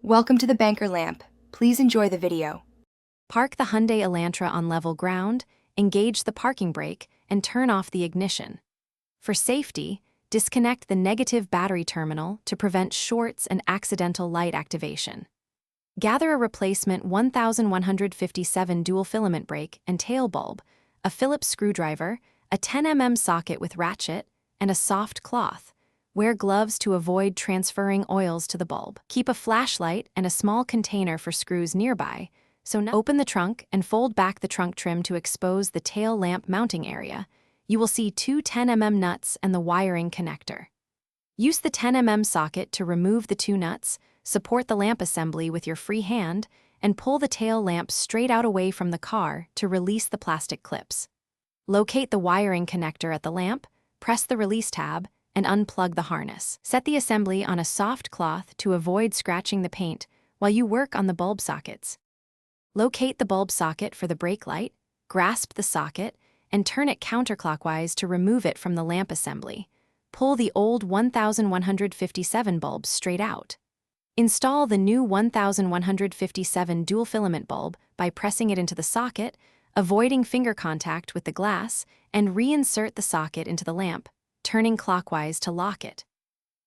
Welcome to the banker lamp. Please enjoy the video. Park the Hyundai Elantra on level ground, engage the parking brake, and turn off the ignition. For safety, disconnect the negative battery terminal to prevent shorts and accidental light activation. Gather a replacement 1157 dual filament brake and tail bulb, a Phillips screwdriver, a 10 mm socket with ratchet, and a soft cloth. Wear gloves to avoid transferring oils to the bulb. Keep a flashlight and a small container for screws nearby. Open the trunk and fold back the trunk trim to expose the tail lamp mounting area. You will see two 10 mm nuts and the wiring connector. Use the 10 mm socket to remove the two nuts, support the lamp assembly with your free hand, and pull the tail lamp straight out away from the car to release the plastic clips. Locate the wiring connector at the lamp, press the release tab, and unplug the harness. Set the assembly on a soft cloth to avoid scratching the paint while you work on the bulb sockets. Locate the bulb socket for the brake light, grasp the socket, and turn it counterclockwise to remove it from the lamp assembly. Pull the old 1157 bulb straight out. Install the new 1157 dual filament bulb by pressing it into the socket, avoiding finger contact with the glass, and reinsert the socket into the lamp, turning clockwise to lock it.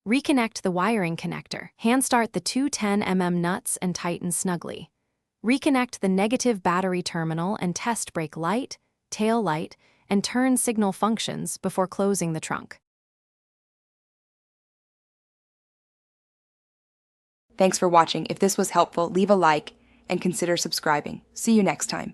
Reconnect the wiring connector. Hand start the two 10 mm nuts and tighten snugly. Reconnect the negative battery terminal and test brake light, tail light, and turn signal functions before closing the trunk. Thanks for watching. If this was helpful, leave a like and consider subscribing. See you next time.